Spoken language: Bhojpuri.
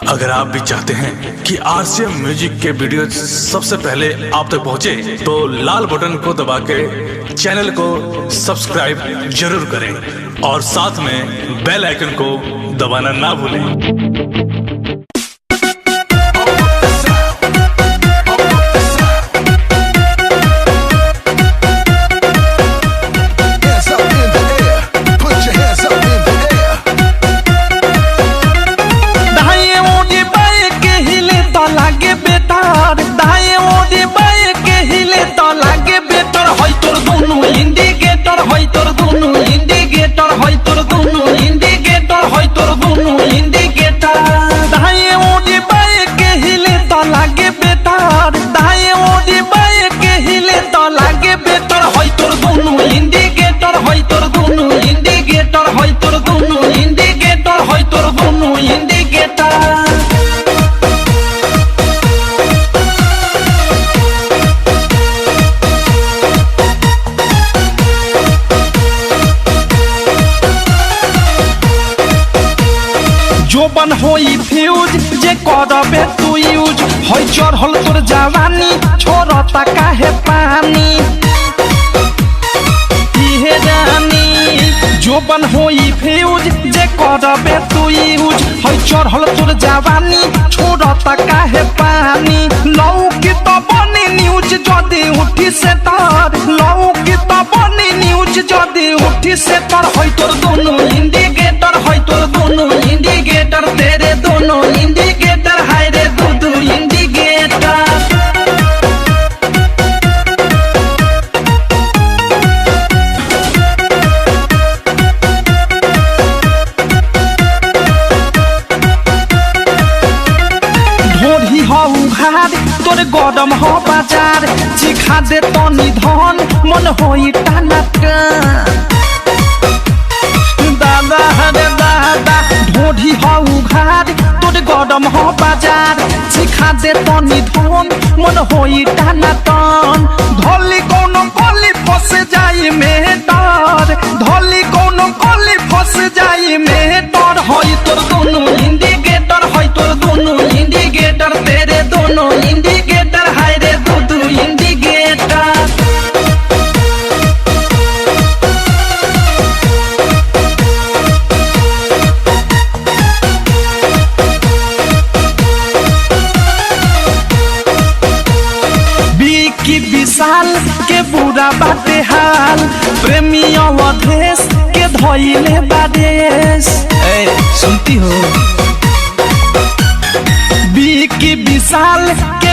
अगर आप भी चाहते हैं कि आरसीएम म्यूजिक के वीडियो सबसे पहले आप तक पहुंचे, तो लाल बटन को दबा के चैनल को सब्सक्राइब जरूर करें और साथ में बेल आइकन को दबाना ना भूलें। जोबन होई फ्यूज जे करबे तू यूज होई चढ़ल तोर जवानी छोड़ता काहे पानी इहे जानी। जोबन होई फ्यूज जे करबे तू यूज होई चढ़ल तोर जवानी छोड़ता काहे पानी। लौकी तो बनी न्यूज जदी उठी से तार, लौकी तो बनी न्यूज जदी उठी से तार। होई तोर दोनों इंडिकेटर, होई तोर दोनों इंडिकेटर, तेरे दोनों इंडिकेटर, हाय रे दो इंडिकेटर। ढोरी हो उघार तोर गरम हो बाजार, चिखा दे तनी धन मन होई टाना दादा रे दादा। ढोरी हो उघार तोर गरम हो बाजार, चिखा दे तनी धन मन होई टाना टन। धोली कोनो कोली फस जाई में डर, धोली कोनो कोली फस जाई में डर। होई तोर दोनों इंडिकेटर, होई तोर दोनों इंडिकेटर, तेरे दोनों इंडिकेटर, हाय रे दो इंडिकेटर। विशाल के बुरा बाटे हाल, प्रेमी अवधेश के धोइले बादेश। सुनती हो? विशाल के